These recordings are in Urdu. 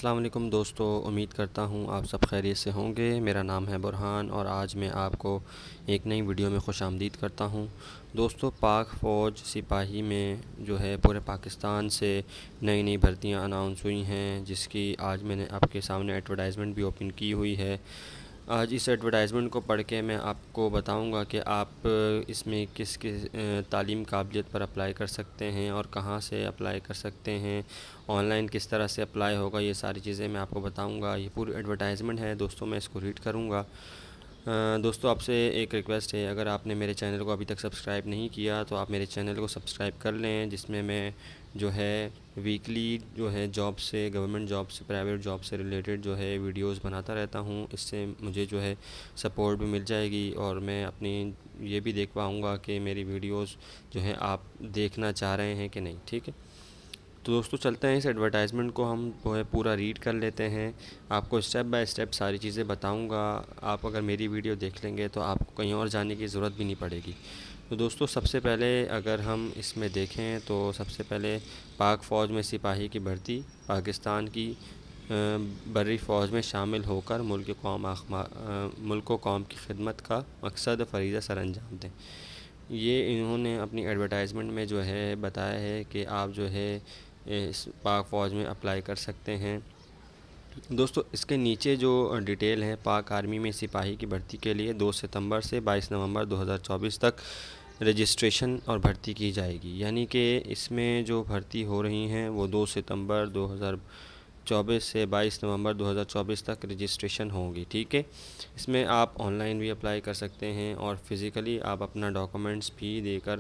السلام علیکم دوستو، امید کرتا ہوں آپ سب خیریت سے ہوں گے۔ میرا نام ہے برہان اور آج میں آپ کو ایک نئی ویڈیو میں خوش آمدید کرتا ہوں۔ دوستو، پاک فوج سپاہی میں جو ہے پورے پاکستان سے نئی بھرتیاں اناؤنس ہوئی ہیں، جس کی آج میں نے آپ کے سامنے ایڈورٹائزمنٹ بھی اوپن کی ہوئی ہے۔ آج اس ایڈورٹائزمنٹ کو پڑھ کے میں آپ کو بتاؤں گا کہ آپ اس میں کس تعلیم قابلیت پر اپلائی کر سکتے ہیں اور کہاں سے اپلائی کر سکتے ہیں، آن لائن کس طرح سے اپلائی ہوگا، یہ ساری چیزیں میں آپ کو بتاؤں گا۔ یہ پوری ایڈورٹائزمنٹ ہے دوستوں، میں اس کو ریڈ کروں گا۔ دوستو، آپ سے ایک ریکویسٹ ہے، اگر آپ نے میرے چینل کو ابھی تک سبسکرائب نہیں کیا تو آپ میرے چینل کو سبسکرائب کر لیں، جس میں جو ہے ویکلی جو ہے جاب سے، گورنمنٹ جاب سے، پرائیویٹ جاب سے ریلیٹڈ جو ہے ویڈیوز بناتا رہتا ہوں۔ اس سے مجھے جو ہے سپورٹ بھی مل جائے گی اور میں اپنی یہ بھی دیکھ پاؤں گا کہ میری ویڈیوز جو ہیں آپ دیکھنا چاہ رہے ہیں کہ نہیں، ٹھیک ہے۔ تو دوستو، چلتے ہیں اس ایڈورٹائزمنٹ کو ہم جو ہے پورا ریڈ کر لیتے ہیں۔ آپ کو اسٹیپ بائی اسٹیپ ساری چیزیں بتاؤں گا۔ آپ اگر میری ویڈیو دیکھ لیں گے تو آپ کو کہیں اور جانے کی ضرورت بھی نہیں پڑے گی۔ تو دوستو، سب سے پہلے اگر ہم اس میں دیکھیں تو سب سے پہلے پاک فوج میں سپاہی کی بھرتی، پاکستان کی بری فوج میں شامل ہو کر ملک و قوم کی خدمت کا مقصد فریضہ سر انجام دیں۔ یہ انہوں نے اپنی ایڈورٹائزمنٹ میں جو ہے بتایا ہے کہ آپ جو ہے اس پاک فوج میں اپلائی کر سکتے ہیں۔ دوستو، اس کے نیچے جو ڈیٹیل ہے، پاک آرمی میں سپاہی کی بھرتی کے لیے 2 ستمبر سے 22 نومبر 2024 تک رجسٹریشن اور بھرتی کی جائے گی، یعنی کہ اس میں جو بھرتی ہو رہی ہیں وہ 2 ستمبر 2024 سے 22 نومبر 2024 تک رجسٹریشن ہوگی، ٹھیک ہے۔ اس میں آپ آن لائن بھی اپلائی کر سکتے ہیں اور فزیکلی آپ اپنا ڈاکومنٹس بھی دے کر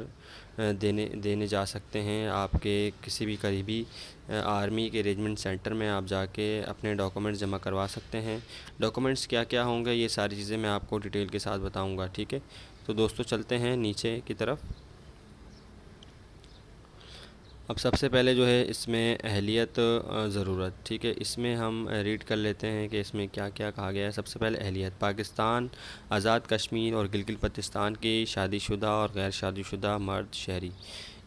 دینے جا سکتے ہیں۔ آپ کے کسی بھی قریبی آرمی کے ریجمنٹ سینٹر میں آپ جا کے اپنے ڈاکومنٹس جمع کروا سکتے ہیں۔ ڈاکومنٹس کیا کیا ہوں گے، یہ ساری چیزیں میں آپ کو ڈیٹیل کے ساتھ بتاؤں گا، ٹھیک ہے۔ تو دوستو، چلتے ہیں نیچے کی طرف۔ اب سب سے پہلے جو ہے اس میں اہلیت ضرورت، ٹھیک ہے۔ اس میں ہم ریڈ کر لیتے ہیں کہ اس میں کیا کیا کہا گیا ہے۔ سب سے پہلے اہلیت: پاکستان، آزاد کشمیر اور گلگت بلتستان کے شادی شدہ اور غیر شادی شدہ مرد شہری،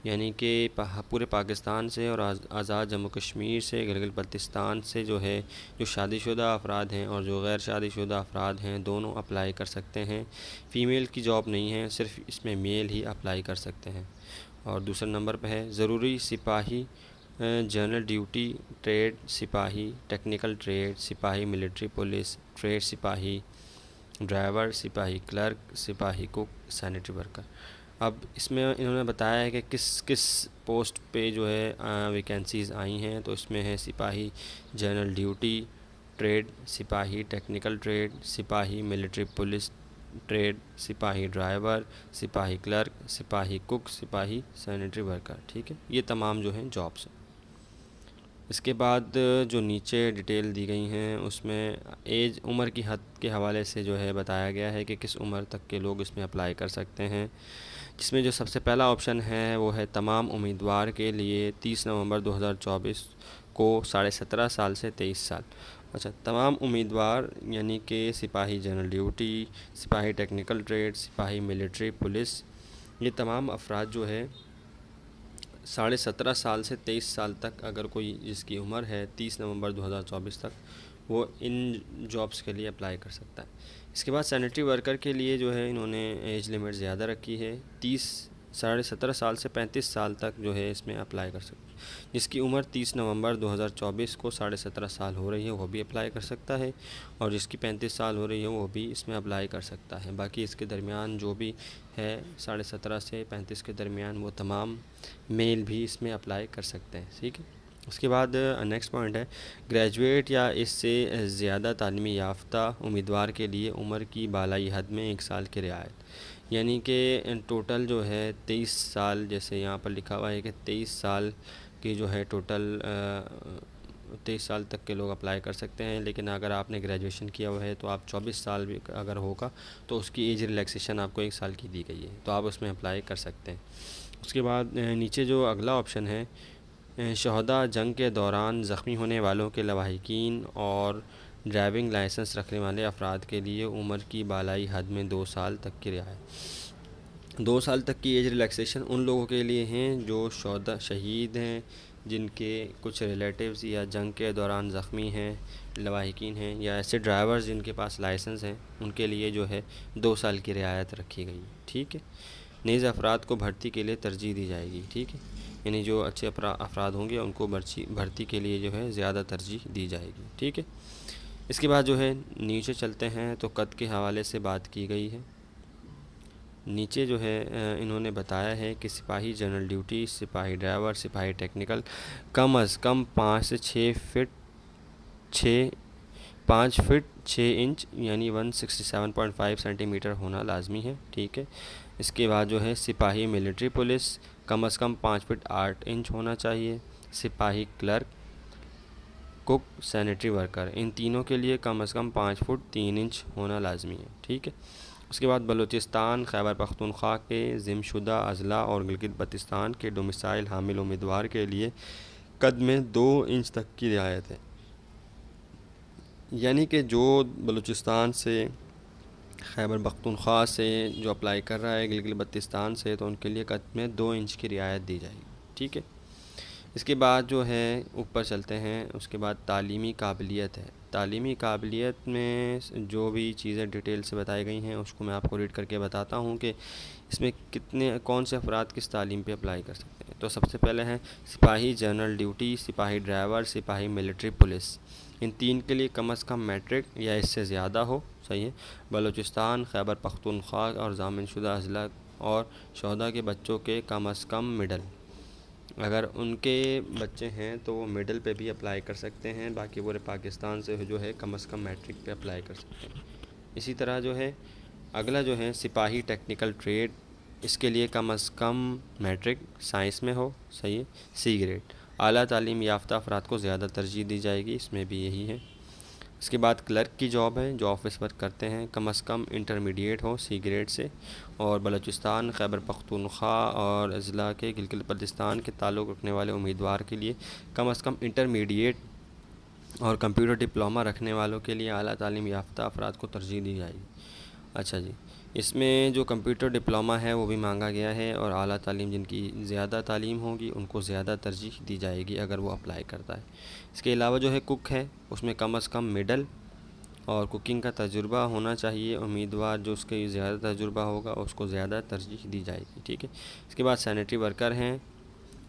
یعنی کہ پورے پاکستان سے اور آزاد جموں کشمیر سے، گلگت بلتستان سے جو ہے جو شادی شدہ افراد ہیں اور جو غیر شادی شدہ افراد ہیں، دونوں اپلائی کر سکتے ہیں۔ فیمیل کی جاب نہیں ہے، صرف اس میں میل ہی اپلائی کر سکتے ہیں۔ اور دوسرے نمبر پہ ہے ضروری سپاہی جنرل ڈیوٹی ٹریڈ سپاہی، ٹیکنیکل ٹریڈ سپاہی، ملٹری پولیس ٹریڈ سپاہی، ڈرائیور سپاہی، کلرک سپاہی، کوک، سینیٹری ورکر۔ اب اس میں انہوں نے بتایا ہے کہ کس پوسٹ پہ جو ہے ویکینسیز آئی ہیں، تو اس میں ہے سپاہی جنرل ڈیوٹی ٹریڈ سپاہی، ٹیکنیکل ٹریڈ سپاہی، ملٹری پولیس ٹریڈ سپاہی، ڈرائیور سپاہی، کلرک سپاہی، کوک سپاہی، سینیٹری ورکر، ٹھیک ہے۔ یہ تمام جو ہیں جابس ہیں۔ اس کے بعد جو نیچے ڈیٹیل دی گئی ہیں اس میں عمر کی حد کے حوالے سے جو ہے بتایا گیا ہے کہ کس عمر تک کے لوگ اس میں اپلائی کر سکتے ہیں، جس میں جو سب سے پہلا آپشن ہے وہ ہے تمام امیدوار کے لیے 30 نومبر 2024 کو 17.5 سال سے 23 سال۔ اچھا، تمام امیدوار یعنی کہ سپاہی جنرل ڈیوٹی، سپاہی ٹیکنیکل ٹریڈ، سپاہی ملٹری پولیس، یہ تمام افراد جو ہے 17.5 سال سے 23 سال تک، اگر کوئی جس کی عمر ہے 30 نومبر 2024 تک، وہ ان جابس کے لیے اپلائی کر سکتا ہے۔ اس کے بعد سینیٹری ورکر کے لیے جو ہے انہوں نے ایج لمٹ زیادہ رکھی ہے، 17.5 سال سے 35 سال تک جو ہے اس میں اپلائی کر سکتا ہے۔ جس کی عمر 30 نومبر 2024 کو 17.5 سال ہو رہی ہے وہ بھی اپلائی کر سکتا ہے، اور جس کی 35 سال ہو رہی ہے وہ بھی اس میں اپلائی کر سکتا ہے۔ باقی اس کے درمیان جو بھی ہے 17.5 سے 35 کے درمیان، وہ تمام میل بھی اس میں اپلائی کر سکتے ہیں، ٹھیک ہے۔ اس کے بعد نیکسٹ پوائنٹ ہے گریجویٹ یا اس سے زیادہ تعلیمی یافتہ امیدوار کے لیے عمر کی بالائی حد میں 1 سال کی رعایت، یعنی کہ ٹوٹل جو ہے 23 سال، جیسے یہاں پر لکھا ہوا ہے کہ 23 سال کی جو ہے ٹوٹل 23 سال تک کے لوگ اپلائی کر سکتے ہیں، لیکن اگر آپ نے گریجویشن کیا ہوا ہے تو آپ 24 سال بھی اگر ہوگا تو اس کی ایج ریلیکسیشن آپ کو 1 سال کی دی گئی ہے، تو آپ اس میں اپلائی کر سکتے ہیں۔ اس کے بعد نیچے جو اگلا آپشن ہے شہداء جنگ کے دوران زخمی ہونے والوں کے لواحقین اور ڈرائیونگ لائسنس رکھنے والے افراد کے لیے عمر کی بالائی حد میں 2 سال تک کی رعایت۔ 2 سال تک کی ایج ریلیکسیشن ان لوگوں کے لیے ہیں جو شہید ہیں جن کے کچھ ریلیٹیوز یا جنگ کے دوران زخمی ہیں، لواحقین ہیں، یا ایسے ڈرائیورز جن کے پاس لائسنس ہیں، ان کے لیے جو ہے 2 سال کی رعایت رکھی گئی ہے، ٹھیک ہے۔ نیز افراد کو بھرتی کے لیے ترجیح دی جائے گی، ٹھیک ہے، یعنی جو اچھے افراد ہوں گے ان کو بھرتی کے لیے جو ہے زیادہ ترجیح دی جائے گی، ٹھیک ہے۔ اس کے بعد جو ہے نیچے چلتے ہیں تو قد کے حوالے سے بات کی گئی ہے۔ نیچے جو ہے انہوں نے بتایا ہے کہ سپاہی جنرل ڈیوٹی، سپاہی ڈرائیور، سپاہی ٹیکنیکل کم از کم 5 سے 5 فٹ 6 انچ یعنی 167.5 سینٹی میٹر ہونا لازمی ہے، ٹھیک ہے۔ اس کے بعد جو ہے سپاہی ملٹری پولیس کم از کم 5 فٹ 8 انچ ہونا چاہیے۔ سپاہی کلرک، کک، سینیٹری ورکر، ان تینوں کے لیے کم از کم 5 فٹ 3 انچ ہونا لازمی ہے، ٹھیک ہے۔ اس کے بعد بلوچستان، خیبر پختونخوا کے ذمہ شدہ اضلاع اور گلگت بلتستان کے ڈومیسائل حامل امیدوار کے لیے قد میں 2 انچ تک کی رعایت ہے، یعنی کہ جو بلوچستان سے، خیبر پختونخوا سے جو اپلائی کر رہا ہے گلگت بلتستان سے، تو ان کے لیے قد میں 2 انچ کی رعایت دی جائے گی، ٹھیک ہے۔ اس کے بعد جو ہے اوپر چلتے ہیں، اس کے بعد تعلیمی قابلیت ہے۔ تعلیمی قابلیت میں جو بھی چیزیں ڈیٹیل سے بتائی گئی ہیں اس کو میں آپ کو ریڈ کر کے بتاتا ہوں کہ اس میں کون سے افراد کس تعلیم پہ اپلائی کر سکتے ہیں۔ تو سب سے پہلے ہیں سپاہی جنرل ڈیوٹی، سپاہی ڈرائیور، سپاہی ملٹری پولیس، ان 3 کے لیے کم از کم میٹرک یا اس سے زیادہ ہو، صحیح ہے۔ بلوچستان، خیبر پختونخوا اور ضامن شدہ اضلاع اور شہداء کے بچوں کے کم از کم مڈل، اگر ان کے بچے ہیں تو وہ مڈل پہ بھی اپلائی کر سکتے ہیں، باقی پورے پاکستان سے جو ہے کم از کم میٹرک پہ اپلائی کر سکتے ہیں۔ اسی طرح جو ہے اگلا جو ہے سپاہی ٹیکنیکل ٹریڈ، اس کے لیے کم از کم میٹرک سائنس میں ہو، صحیح ہے، سی گریڈ۔ اعلیٰ تعلیم یافتہ افراد کو زیادہ ترجیح دی جائے گی، اس میں بھی یہی ہے۔ اس کے بعد کلرک کی جاب ہے، جو آفس ورک کرتے ہیں، کم از کم انٹرمیڈیٹ ہو سی گریڈ سے، اور بلوچستان، خیبر پختونخوا اور اضلاع کے گلگت بلتستان کے تعلق رکھنے والے امیدوار کے لیے کم از کم انٹرمیڈیٹ اور کمپیوٹر ڈپلومہ رکھنے والوں کے لیے اعلیٰ تعلیم یافتہ افراد کو ترجیح دی جائے گی۔ اچھا جی، اس میں جو کمپیوٹر ڈپلومہ ہے وہ بھی مانگا گیا ہے، اور اعلیٰ تعلیم جن کی زیادہ تعلیم ہوگی ان کو زیادہ ترجیح دی جائے گی اگر وہ اپلائی کرتا ہے۔ اس کے علاوہ جو ہے کک ہے، اس میں کم از کم مڈل اور کوکنگ کا تجربہ ہونا چاہیے، امیدوار جو اس کے زیادہ تجربہ ہوگا اس کو زیادہ ترجیح دی جائے گی، ٹھیک ہے۔ اس کے بعد سینیٹری ورکر ہیں،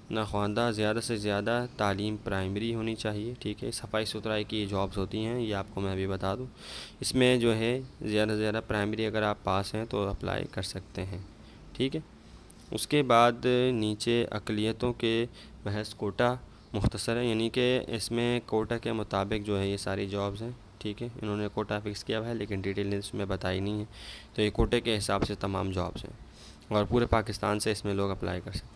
ناخواندہ زیادہ سے زیادہ تعلیم پرائمری ہونی چاہیے، ٹھیک ہے۔ صفائی ستھرائی کی یہ جابز ہوتی ہیں، یہ آپ کو میں ابھی بتا دوں، اس میں جو ہے زیادہ سے زیادہ پرائمری اگر آپ پاس ہیں تو اپلائی کر سکتے ہیں، ٹھیک ہے۔ اس کے بعد نیچے اقلیتوں کے محض کوٹا مختصر ہے، یعنی کہ اس میں کوٹا کے مطابق جو ہے یہ ساری جابز ہیں، ٹھیک ہے۔ انہوں نے کوٹا فکس کیا ہوا ہے لیکن ڈیٹیل اس میں بتائی نہیں ہے، تو یہ کوٹے کے حساب سے تمام جابز ہیں اور پورے پاکستان سے اس میں لوگ اپلائی کر سکتے ہیں۔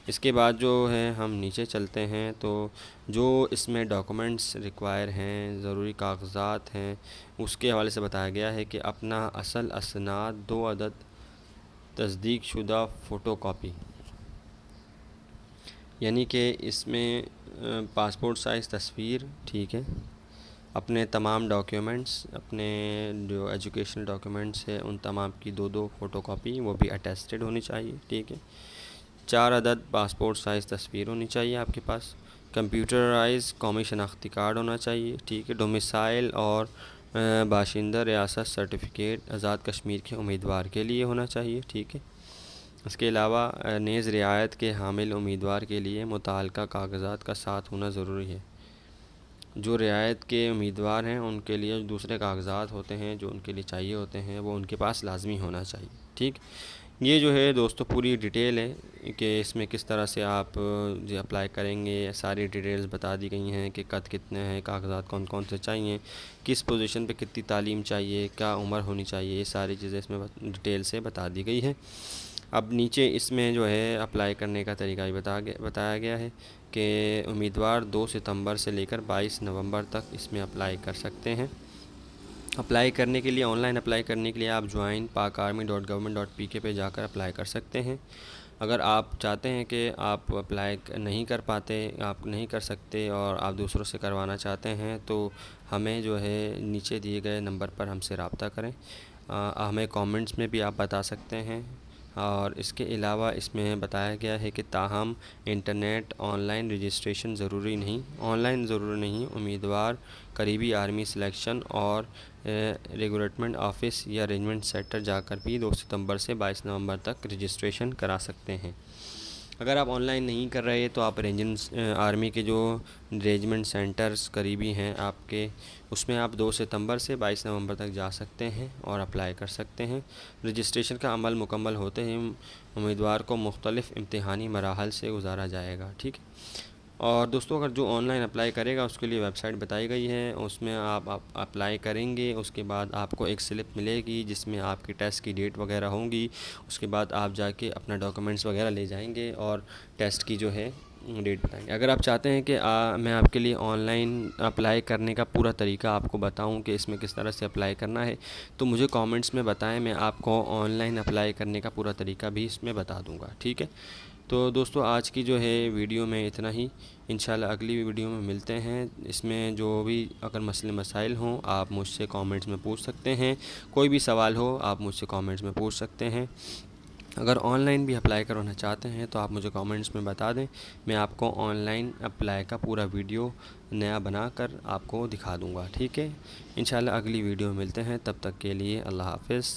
اس کے بعد جو ہے ہم نیچے چلتے ہیں تو جو اس میں ڈاکومنٹس ریکوائر ہیں، ضروری کاغذات ہیں، اس کے حوالے سے بتایا گیا ہے کہ اپنا اصل اسناد 2 عدد تصدیق شدہ فوٹو کاپی، یعنی کہ اس میں پاسپورٹ سائز تصویر، ٹھیک ہے، اپنے تمام ڈاکیومنٹس، اپنے جو ایجوکیشنل ڈاکیومنٹس ہیں ان تمام کی 2 فوٹو کاپی وہ بھی اٹیسٹڈ ہونی چاہیے، ٹھیک ہے۔ 4 عدد پاسپورٹ سائز تصویر ہونی چاہیے آپ کے پاس، کمپیوٹرائز قومی شناختی کارڈ ہونا چاہیے، ٹھیک ہے۔ ڈومیسائل اور باشندہ ریاست سرٹیفکیٹ آزاد کشمیر کے امیدوار کے لیے ہونا چاہیے، ٹھیک ہے۔ اس کے علاوہ نیز رعایت کے حامل امیدوار کے لیے متعلقہ کاغذات کا ساتھ ہونا ضروری ہے۔ جو رعایت کے امیدوار ہیں ان کے لیے دوسرے کاغذات ہوتے ہیں جو ان کے لیے چاہیے ہوتے ہیں وہ ان کے پاس لازمی ہونا چاہیے، ٹھیک۔ یہ جو ہے دوستو پوری ڈیٹیل ہے کہ اس میں کس طرح سے آپ جو اپلائی کریں گے، ساری ڈیٹیلز بتا دی گئی ہیں کہ قد کتنے ہیں، کاغذات کون کون سے چاہیے، کس پوزیشن پہ کتنی تعلیم چاہیے، کیا عمر ہونی چاہیے، یہ ساری چیزیں اس میں ڈیٹیل سے بتا دی گئی ہے۔ اب نیچے اس میں جو ہے اپلائی کرنے کا طریقہ بھی بتایا گیا ہے کہ امیدوار 2 ستمبر سے لے کر 22 نومبر تک اس میں اپلائی کر سکتے ہیں۔ اپلائی کرنے کے لیے، آن لائن اپلائی کرنے کے لیے آپ join.pakarmy.government.pk پہ جا کر اپلائی کر سکتے ہیں۔ اگر آپ چاہتے ہیں کہ آپ اپلائی نہیں کر پاتے، آپ نہیں کر سکتے اور آپ دوسروں سے کروانا چاہتے ہیں تو ہمیں جو ہے نیچے دیے گئے نمبر پر ہم سے رابطہ کریں، ہمیں کامنٹس میں بھی آپ بتا سکتے ہیں اور اس کے علاوہ اس میں بتایا گیا ہے کہ تاہم انٹرنیٹ آن لائن رجسٹریشن ضروری نہیں امیدوار قریبی آرمی سلیکشن اور ریکروٹمنٹ آفس یا ارینجمنٹ سینٹر جا کر بھی 2 ستمبر سے 22 نومبر تک رجسٹریشن کرا سکتے ہیں۔ اگر آپ آن لائن نہیں کر رہے تو آپ آرمی کے جو ریجمنٹ سینٹرز قریبی ہیں آپ کے، اس میں آپ 2 ستمبر سے 22 نومبر تک جا سکتے ہیں اور اپلائی کر سکتے ہیں۔ رجسٹریشن کا عمل مکمل ہوتے ہی امیدوار کو مختلف امتحانی مراحل سے گزارا جائے گا، ٹھیک ہے۔ اور دوستوں اگر جو آن لائن اپلائی کرے گا اس کے لیے ویب سائٹ بتائی گئی ہے، اس میں آپ اپلائی کریں گے، اس کے بعد آپ کو ایک سلپ ملے گی جس میں آپ کی ٹیسٹ کی ڈیٹ وغیرہ ہوں گی، اس کے بعد آپ جا کے اپنا ڈاکومنٹس وغیرہ لے جائیں گے اور ٹیسٹ کی جو ہے ڈیٹ بتائیں گے۔ اگر آپ چاہتے ہیں کہ میں آپ کے لیے آن لائن اپلائی کرنے کا پورا طریقہ آپ کو بتاؤں کہ اس میں کس طرح سے اپلائی کرنا ہے تو مجھے کامنٹس میں بتائیں، میں آپ کو آن لائن اپلائی کرنے کا پورا طریقہ بھی اس میں بتا دوں گا، ٹھیک ہے۔ تو دوستو آج کی جو ہے ویڈیو میں اتنا ہی، انشاءاللہ اگلی ویڈیو میں ملتے ہیں۔ اس میں جو بھی اگر مسئلے مسائل ہوں آپ مجھ سے کامنٹس میں پوچھ سکتے ہیں، کوئی بھی سوال ہو آپ مجھ سے کامنٹس میں پوچھ سکتے ہیں۔ اگر آن لائن بھی اپلائی کروانا چاہتے ہیں تو آپ مجھے کامنٹس میں بتا دیں، میں آپ کو آن لائن اپلائی کا پورا ویڈیو نیا بنا کر آپ کو دکھا دوں گا، ٹھیک ہے۔ انشاءاللہ اگلی ویڈیو میں ملتے ہیں، تب تک کے لیے اللہ حافظ۔